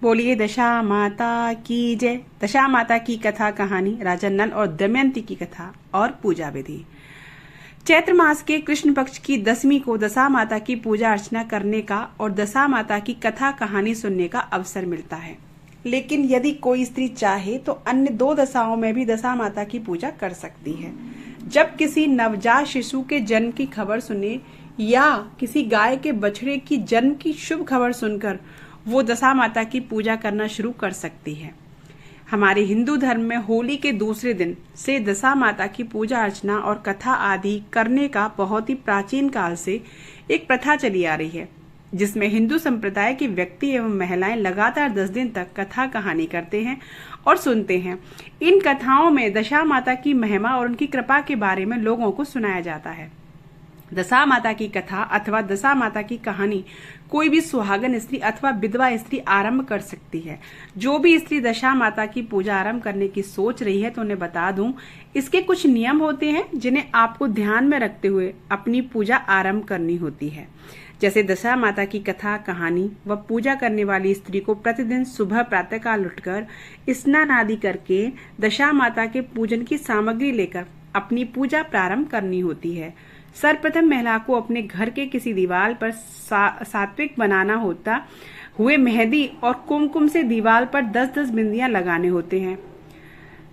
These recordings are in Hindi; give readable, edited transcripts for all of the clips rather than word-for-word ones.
बोलिए दशा माता की जय। दशा माता की कथा कहानी, राजा नल और दमयंती की कथा और पूजा विधि। चैत्र मास के कृष्ण पक्ष की 10वीं को दशा माता की पूजा अर्चना करने का और दशा माता की कथा कहानी सुनने का अवसर मिलता है। लेकिन यदि कोई स्त्री चाहे तो अन्य 2 दशाओं में भी दशा माता की पूजा कर सकती है। जब किसी नवजात शिशु के जन्म की खबर सुने या किसी गाय के बछड़े की जन्म की शुभ खबर सुनकर वो दशा माता की पूजा करना शुरू कर सकती है। हमारे हिंदू धर्म में होली के दूसरे दिन से दशा माता की पूजा अर्चना और कथा आदि करने का बहुत ही प्राचीन काल से एक प्रथा चली आ रही है, जिसमें हिंदू संप्रदाय के व्यक्ति एवं महिलाएं लगातार 10 दिन तक कथा कहानी करते हैं और सुनते हैं। इन कथाओं में दशा माता की महिमा और उनकी कृपा के बारे में लोगों को सुनाया जाता है। दशा माता की कथा अथवा दशा माता की कहानी कोई भी सुहागन स्त्री अथवा विधवा स्त्री आरंभ कर सकती है। जो भी स्त्री दशा माता की पूजा आरंभ करने की सोच रही है तो उन्हें बता दूं, इसके कुछ नियम होते हैं जिन्हें आपको ध्यान में रखते हुए अपनी पूजा आरंभ करनी होती है। जैसे दशा माता की कथा कहानी व पूजा करने वाली स्त्री को प्रतिदिन सुबह प्रातःकाल उठकर स्नान आदि करके दशा माता के पूजन की सामग्री लेकर अपनी पूजा प्रारंभ करनी होती है। सर्वप्रथम महिला को अपने घर के किसी दीवार पर सात्विक बनाना होता हुए मेहंदी और कुमकुम से दीवार पर 10-10 बिंदियां लगाने होते हैं।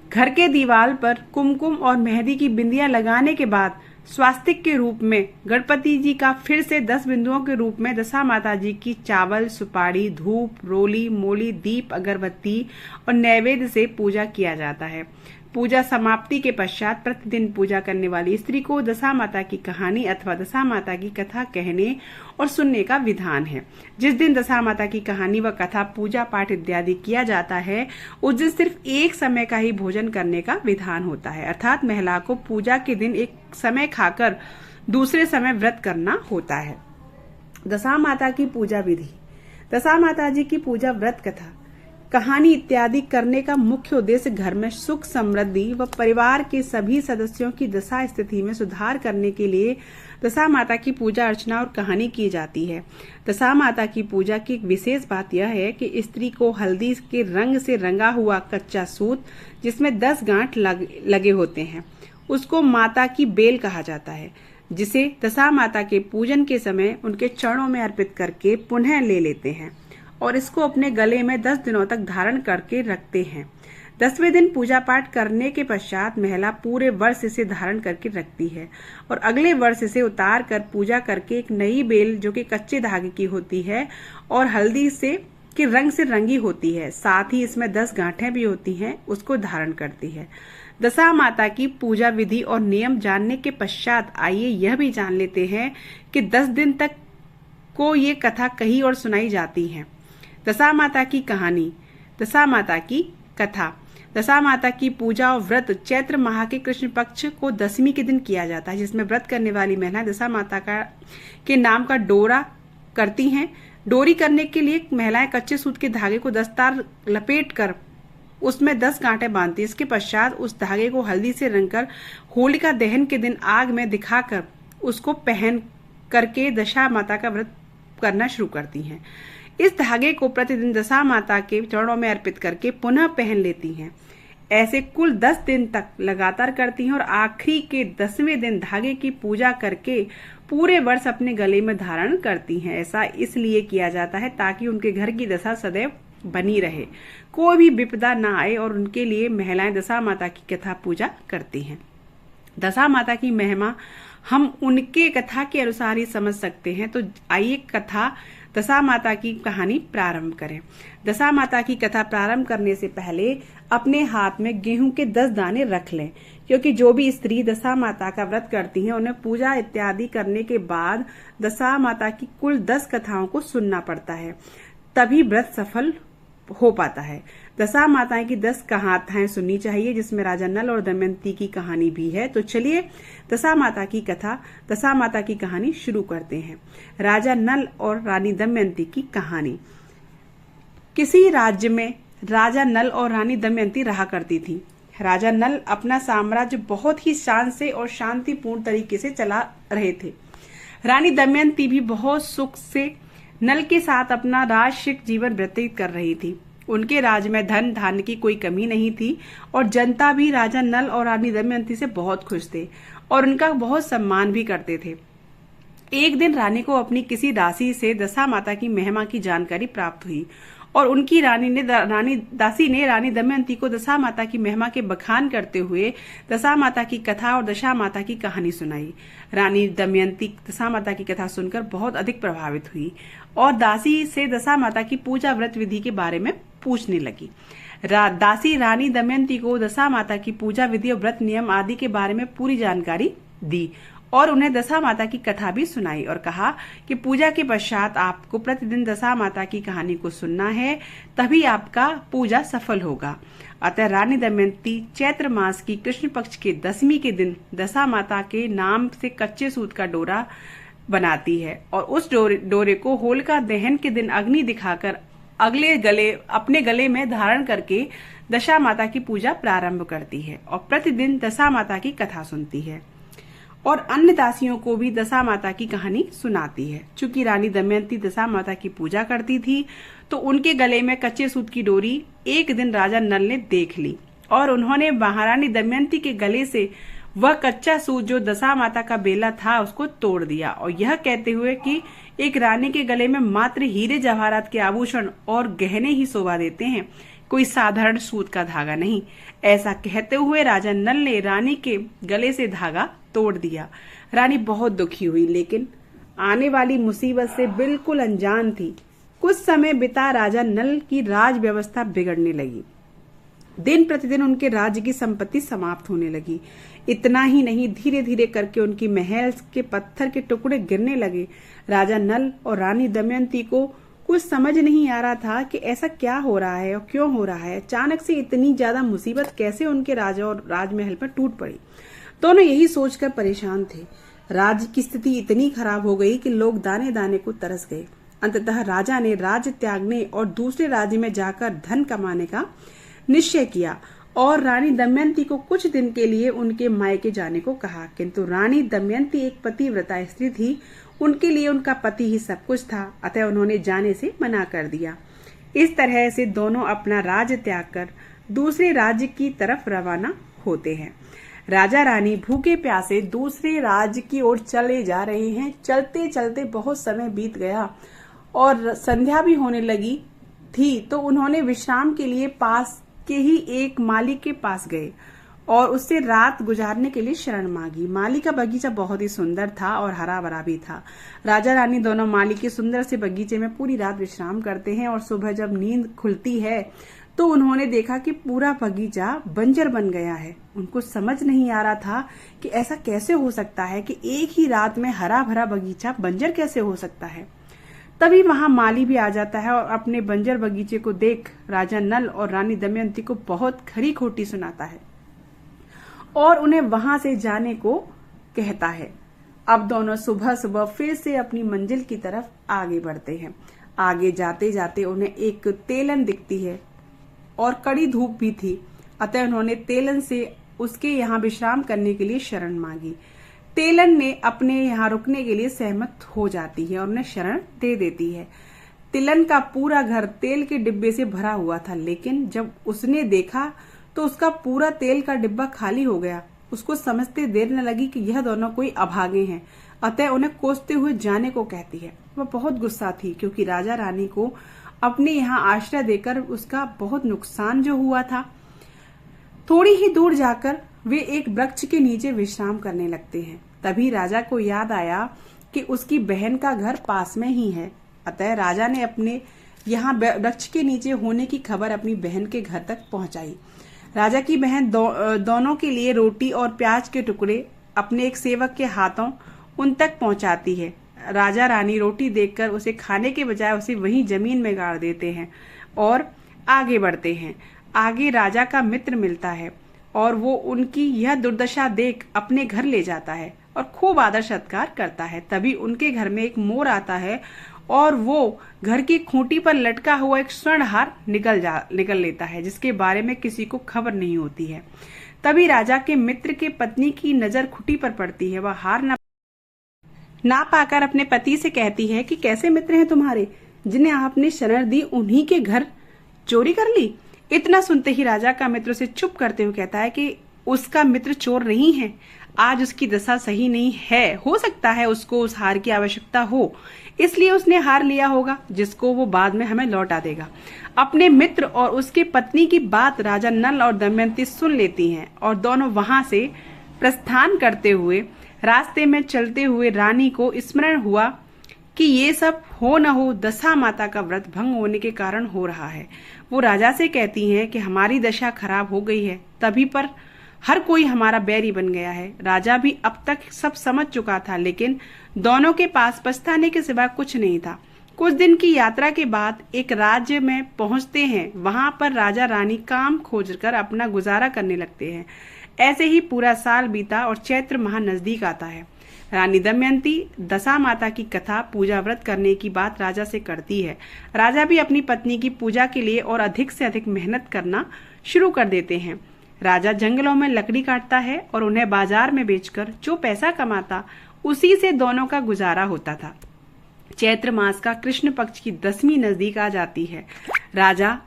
घर के दीवार पर कुमकुम और मेहंदी की बिंदियां लगाने के बाद स्वास्तिक के रूप में गणपति जी का फिर से 10 बिंदुओं के रूप में दशा माता जी की चावल, सुपारी, धूप, रोली, मोली, दीप, अगरबत्ती और नैवेद्य से पूजा किया जाता है। पूजा समाप्ति के पश्चात प्रतिदिन पूजा करने वाली स्त्री को दशा माता की कहानी अथवा दशा माता की कथा कहने और सुनने का विधान है। जिस दिन दशा माता की कहानी व कथा, पूजा पाठ इत्यादि किया जाता है, उस दिन सिर्फ एक समय का ही भोजन करने का विधान होता है, अर्थात महिला को पूजा के दिन एक समय खाकर दूसरे समय व्रत करना होता है। दशा माता की पूजा विधि। दशा माता जी की पूजा, व्रत, कथा, कहानी इत्यादि करने का मुख्य उद्देश्य घर में सुख समृद्धि व परिवार के सभी सदस्यों की दशा स्थिति में सुधार करने के लिए दशा माता की पूजा अर्चना और कहानी की जाती है। दशा माता की पूजा की एक विशेष बात यह है कि स्त्री को हल्दी के रंग से रंगा हुआ कच्चा सूत, जिसमें 10 गांठ लगे होते हैं, उसको माता की बेल कहा जाता है, जिसे दशा माता के पूजन के समय उनके चरणों में अर्पित करके पुनः ले लेते हैं और इसको अपने गले में 10 दिनों तक धारण करके रखते हैं। 10वें दिन पूजा पाठ करने के पश्चात महिला पूरे वर्ष इसे धारण करके रखती है और अगले वर्ष इसे उतार कर पूजा करके एक नई बेल, जो कि कच्चे धागे की होती है और हल्दी से के रंग से रंगी होती है, साथ ही इसमें 10 गांठें भी होती हैं, उसको धारण करती है। दशा माता की पूजा विधि और नियम जानने के पश्चात आइए यह भी जान लेते हैं कि 10 दिन तक को ये कथा कही और सुनाई जाती है। दशा माता की कहानी। दशा माता की कथा। दशा माता की पूजा और व्रत चैत्र माह के कृष्ण पक्ष को 10वीं के दिन किया जाता है, जिसमें व्रत करने वाली महिला दशा माता के नाम का डोरा करती हैं। डोरी करने के लिए महिलाएं कच्चे सूत के धागे को 10 तार लपेट कर उसमें 10 गांठें बांधती। इसके पश्चात उस धागे को हल्दी से रंगकर होलिका दहन के दिन आग में दिखाकर उसको पहन करके दशा माता का व्रत करना शुरू करती हैं। इस धागे को प्रतिदिन दशा माता के चरणों में अर्पित करके पुनः पहन लेती हैं। ऐसे कुल 10 दिन तक लगातार करती हैं और आखिरी के 10वें दिन धागे की पूजा करके पूरे वर्ष अपने गले में धारण करती हैं। ऐसा इसलिए किया जाता है ताकि उनके घर की दशा सदैव बनी रहे, कोई भी विपदा ना आए, और उनके लिए महिलाएं दशा माता की कथा पूजा करती हैं। दशा माता की महिमा हम उनके कथा के अनुसार ही समझ सकते हैं, तो आइए कथा दशा माता की कहानी प्रारंभ करें। दशा माता की कथा प्रारंभ करने से पहले अपने हाथ में गेहूं के 10 दाने रख लें, क्योंकि जो भी स्त्री दशा माता का व्रत करती हैं उन्हें पूजा इत्यादि करने के बाद दशा माता की कुल 10 कथाओं को सुनना पड़ता है, तभी व्रत सफल हो पाता है। दशा माताएं की 10 कहानियां सुननी चाहिए, जिसमें राजा नल और दमयंती की कहानी भी है। तो चलिए दशा माता की कथा, दशा माता की कहानी शुरू करते हैं। राजा नल और रानी दमयंती की कहानी। किसी राज्य में राजा नल और रानी दमयंती रहा करती थी। राजा नल अपना साम्राज्य बहुत ही शान से और शांतिपूर्ण तरीके से चला रहे थे। रानी दमयंती भी बहुत सुख से नल के साथ अपना राजसिक जीवन व्यतीत कर रही थी। उनके राज में धन धान्य की कोई कमी नहीं थी और जनता भी राजा नल और रानी दमयंती से बहुत खुश थे और उनका बहुत सम्मान भी करते थे। एक दिन रानी को अपनी किसी दासी से दशा माता की महिमा की जानकारी प्राप्त हुई और उनकी दासी ने रानी दमयंती को दशा माता की महिमा के बखान करते हुए दशा माता की कथा और दशा माता की कहानी सुनाई। रानी दमयंती दशा माता की कथा सुनकर बहुत अधिक प्रभावित हुई और दासी से दशा माता की पूजा व्रत विधि के बारे में पूछने लगी। दासी रानी दमयंती को दशा माता की पूजा विधि और व्रत नियम आदि के बारे में पूरी जानकारी दी और उन्हें दशा माता की कथा भी सुनाई और कहा कि पूजा के पश्चात आपको प्रतिदिन दशा माता की कहानी को सुनना है, तभी आपका पूजा सफल होगा। अतः रानी दमयंती चैत्र मास की कृष्ण पक्ष के 10वीं के दिन दशा माता के नाम से कच्चे सूत का डोरा बनाती है और उस डोरे को होलिका दहन के दिन अग्नि दिखाकर अपने गले में धारण करके दशा माता की पूजा प्रारंभ करती है और प्रतिदिन दशा माता की कथा सुनती है और अन्य दासियों को भी दशा माता की कहानी सुनाती है। चूंकि रानी दमयंती दशा माता की पूजा करती थी तो उनके गले में कच्चे सूत की डोरी एक दिन राजा नल ने देख ली और उन्होंने महारानी दमयंती के गले से वह कच्चा सूत जो दशा माता का बेला था उसको तोड़ दिया और यह कहते हुए कि एक रानी के गले में मात्र हीरे जवाहरात के आभूषण और गहने ही शोभा देते हैं, कोई साधारण सूत का धागा नहीं। ऐसा कहते हुए राजा नल ने रानी के गले से धागा तोड़ दिया। रानी बहुत दुखी हुई लेकिन आने वाली मुसीबत से बिल्कुल अनजान थी। कुछ समय बिता राजा नल की राज व्यवस्था बिगड़ने लगी। दिन प्रतिदिन उनके राज्य की संपत्ति समाप्त होने लगी। इतना ही नहीं, धीरे धीरे करके उनकी महल के पत्थर के टुकड़े गिरने लगे। राजा नल और रानी दमयंती को कुछ समझ नहीं आ रहा था कि ऐसा क्या हो रहा है और क्यों हो रहा है। अचानक से इतनी ज्यादा मुसीबत कैसे उनके राजा और राजमहल पर टूट पड़ी। दोनों यही सोचकर परेशान थे। राज्य की स्थिति इतनी खराब हो गई कि लोग दाने दाने को तरस गए। अंततः राजा ने राज्य त्यागने और दूसरे राज्य में जाकर धन कमाने का निश्चय किया और रानी दमयंती को कुछ दिन के लिए उनके मायके जाने को कहा। किंतु रानी दमयंती एक पतिव्रता स्त्री थी, उनके लिए उनका पति ही सब कुछ था, अतः उन्होंने जाने से मना कर दिया। इस तरह से दोनों अपना राज्य त्याग कर दूसरे राज्य की तरफ रवाना होते हैं। राजा रानी भूखे प्यासे दूसरे राज्य की ओर चले जा रहे हैं। चलते चलते बहुत समय बीत गया और संध्या भी होने लगी थी तो उन्होंने विश्राम के लिए पास के ही एक माली के पास गए और उससे रात गुजारने के लिए शरण मांगी। माली का बगीचा बहुत ही सुंदर था और हरा भरा भी था। राजा रानी दोनों माली के सुंदर से बगीचे में पूरी रात विश्राम करते हैं और सुबह जब नींद खुलती है तो उन्होंने देखा कि पूरा बगीचा बंजर बन गया है। उनको समझ नहीं आ रहा था कि ऐसा कैसे हो सकता है कि एक ही रात में हरा भरा बगीचा बंजर कैसे हो सकता है। तभी वहां माली भी आ जाता है और अपने बंजर बगीचे को देख राजा नल और रानी दमयंती को बहुत खरी खोटी सुनाता है और उन्हें वहां से जाने को कहता है। अब दोनों सुबह सुबह फिर से अपनी मंजिल की तरफ आगे बढ़ते हैं। आगे जाते जाते उन्हें एक तेलन दिखती है और कड़ी धूप भी थी, अतः उन्होंने तेलन से उसके यहाँ विश्राम करने के लिए शरण मांगी। तेलन ने अपने यहाँ रुकने के लिए सहमत हो जाती है और उन्हें शरण दे देती है। तिलन का पूरा घर तेल के डिब्बे से भरा हुआ था, लेकिन जब उसने देखा तो उसका पूरा तेल का डिब्बा खाली हो गया। उसको समझते देर न लगी कि यह दोनों कोई अभागे हैं, अतः उन्हें कोसते हुए जाने को कहती है। वह बहुत गुस्सा थी क्योंकि राजा रानी को अपने यहाँ आश्रय देकर उसका बहुत नुकसान जो हुआ था। थोड़ी ही दूर जाकर वे एक वृक्ष के नीचे विश्राम करने लगते हैं। तभी राजा को याद आया कि उसकी बहन का घर पास में ही है, अतः राजा ने अपने यहाँ वृक्ष के नीचे होने की खबर अपनी बहन के घर तक पहुंचाई। राजा की बहन दोनों के लिए रोटी और प्याज के टुकड़े अपने एक सेवक के हाथों उन तक पहुंचाती है। राजा रानी रोटी देखकर उसे खाने के बजाय उसे वहीं जमीन में गाड़ देते हैं और आगे बढ़ते हैं। आगे राजा का मित्र मिलता है और वो उनकी यह दुर्दशा देख अपने घर ले जाता है और खूब आदर सत्कार करता है। तभी उनके घर में एक मोर आता है और वो घर की खूंटी पर लटका हुआ एक स्वर्ण हार निकल लेता है, जिसके बारे में किसी को खबर नहीं होती है। तभी राजा के मित्र के पत्नी की नजर खूंटी पर पड़ती है। वह हार न ना पाकर अपने पति से कहती है कि कैसे मित्र हैं तुम्हारे जिन्हें आपने शरण दी, उन्हीं के घर चोरी कर ली। इतना सुनते ही राजा का मित्र उसे चुप करते हुए कहता है कि उसका मित्र चोर नहीं है, आज उसकी दशा सही नहीं है, हो सकता है उसको उस हार की आवश्यकता हो, इसलिए उसने हार लिया होगा जिसको वो बाद में हमें लौटा देगा। अपने मित्र और उसके पत्नी की बात राजा नल और दमयंती सुन लेती हैं और दोनों वहां से प्रस्थान करते हुए रास्ते में चलते हुए रानी को स्मरण हुआ कि ये सब हो न हो दशा माता का व्रत भंग होने के कारण हो रहा है। वो राजा से कहती हैं कि हमारी दशा खराब हो गई है, तभी पर हर कोई हमारा बैरी बन गया है। राजा भी अब तक सब समझ चुका था, लेकिन दोनों के पास पछताने के सिवा कुछ नहीं था। कुछ दिन की यात्रा के बाद एक राज्य में पहुंचते हैं। वहां पर राजा रानी काम खोजकर अपना गुजारा करने लगते हैं। ऐसे ही पूरा साल बीता और चैत्र माह नजदीक आता है। रानी दमयंती दशा माता की कथा पूजा व्रत करने की बात राजा से करती है। राजा भी अपनी पत्नी की पूजा के लिए और अधिक से अधिक मेहनत करना शुरू कर देते हैं। राजा जंगलों में लकड़ी काटता है और उन्हें बाजार में बेचकर जो पैसा कमाता उसी से दोनों का गुजारा होता था। चैत्र मास का कृष्ण पक्ष की 10वीं नजदीक आ जाती है। राजा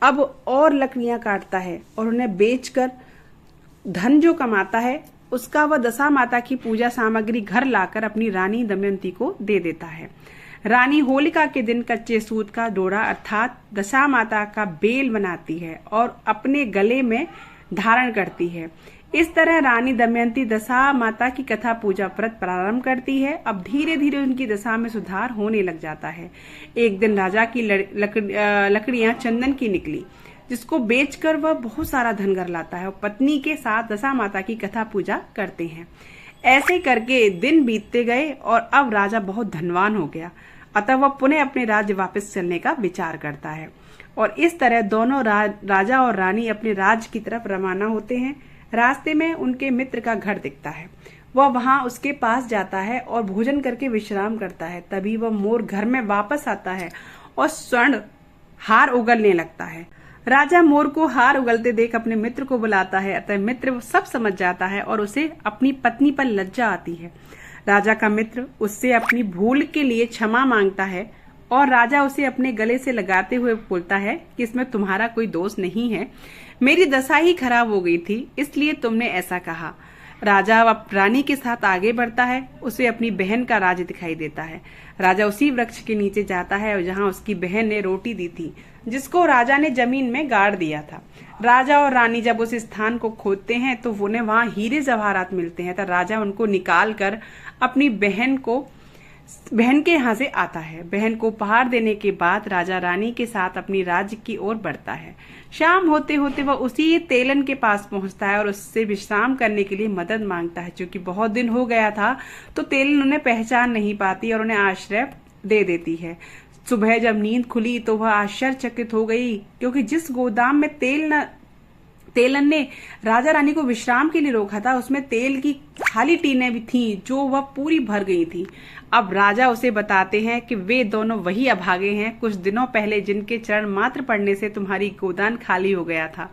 अब और लकड़ियां काटता है और उन्हें बेचकर धन जो कमाता है उसका वह दशा माता की पूजा सामग्री घर लाकर अपनी रानी दमयंती को दे देता है। रानी होलिका के दिन कच्चे सूत का डोरा अर्थात दशा माता का बेल बनाती है और अपने गले में धारण करती है। इस तरह रानी दमयंती दशा माता की कथा पूजा व्रत प्रारंभ करती है। अब धीरे धीरे उनकी दशा में सुधार होने लग जाता है। एक दिन राजा की लकड़ियां चंदन की निकली, जिसको बेचकर वह बहुत सारा धन घर लाता है और पत्नी के साथ दशा माता की कथा पूजा करते हैं। ऐसे करके दिन बीतते गए और अब राजा बहुत धनवान हो गया, अतः वह पुनः अपने राज्य वापस चलने का विचार करता है और इस तरह दोनों राजा और रानी अपने राज्य की तरफ रवाना होते हैं। रास्ते में उनके मित्र का घर दिखता है। वह वहां उसके पास जाता है और भोजन करके विश्राम करता है। तभी वह मोर घर में वापस आता है और स्वर्ण हार उगलने लगता है। राजा मोर को हार उगलते देख अपने मित्र को बुलाता है, अतः मित्र सब समझ जाता है और उसे अपनी पत्नी पर लज्जा आती है। राजा का मित्र उससे अपनी भूल के लिए क्षमा मांगता है और राजा उसे अपने गले से लगाते हुए बोलता है कि इसमें तुम्हारा कोई दोष नहीं है, मेरी दशा ही खराब हो गई थी इसलिए तुमने ऐसा कहा। राजा अब रानी के साथ आगे बढ़ता है। उसे अपनी बहन का राज्य दिखाई देता है। राजा उसी वृक्ष के नीचे जाता है और जहाँ उसकी बहन ने रोटी दी थी, जिसको राजा ने जमीन में गाड़ दिया था। राजा और रानी जब उस स्थान को खोदते हैं तो उन्हें वहां हीरे जवाहरात मिलते हैं। तो राजा उनको निकाल कर अपनी बहन के यहाँ से आता है। बहन को उपहार देने के बाद राजा रानी के साथ अपनी राज्य की ओर बढ़ता है। शाम होते होते वह उसी तेलन के पास पहुंचता है और उससे विश्राम करने के लिए मदद मांगता है। क्योंकि बहुत दिन हो गया था तो तेलन उन्हें पहचान नहीं पाती और उन्हें आश्रय दे देती है। सुबह जब नींद खुली तो वह आश्चर्यचकित हो गई, क्योंकि जिस गोदाम में तेलन ने राजा रानी को विश्राम के लिए रोका था उसमें तेल की खाली टीनें भी थीं जो वह पूरी भर गई थी। अब राजा उसे बताते हैं कि वे दोनों वही अभागे हैं कुछ दिनों पहले जिनके चरण मात्र पड़ने से तुम्हारी गोदाम खाली हो गया था,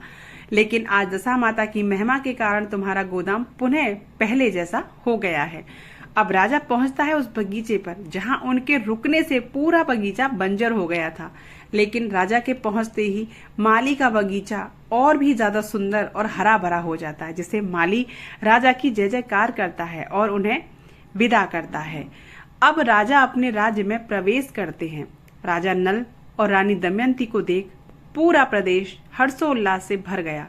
लेकिन आज दशा माता की महिमा के कारण तुम्हारा गोदाम पुनः पहले जैसा हो गया है। अब राजा पहुंचता है उस बगीचे पर जहां उनके रुकने से पूरा बगीचा बंजर हो गया था, लेकिन राजा के पहुंचते ही माली का बगीचा और भी ज्यादा सुंदर और हरा भरा हो जाता है, जिससे माली राजा की जय जयकार करता है और उन्हें विदा करता है। अब राजा अपने राज्य में प्रवेश करते हैं। राजा नल और रानी दमयंती को देख पूरा प्रदेश हर्षोल्लास से भर गया।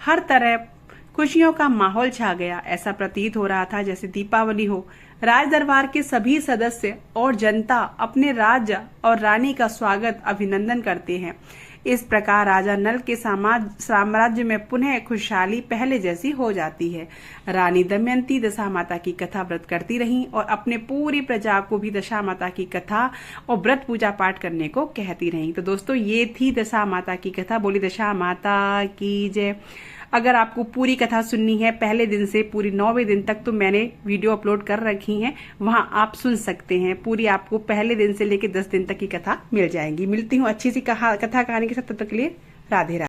हर तरफ खुशियों का माहौल छा गया। ऐसा प्रतीत हो रहा था जैसे दीपावली हो। राज दरबार के सभी सदस्य और जनता अपने राजा और रानी का स्वागत अभिनंदन करते हैं। इस प्रकार राजा नल के साम्राज्य में पुनः खुशहाली पहले जैसी हो जाती है। रानी दमयंती दशा माता की कथा व्रत करती रहीं और अपने पूरी प्रजा को भी दशा माता की कथा और व्रत पूजा पाठ करने को कहती रहीं। तो दोस्तों ये थी दशा माता की कथा। बोली दशा माता की जय। अगर आपको पूरी कथा सुननी है पहले दिन से पूरी 9वें दिन तक तो मैंने वीडियो अपलोड कर रखी हैं, वहां आप सुन सकते हैं। पूरी आपको पहले दिन से लेकर 10 दिन तक की कथा मिल जाएगी। मिलती हूँ अच्छी सी कथा कहानी के साथ, तब तक के लिए राधे राधे।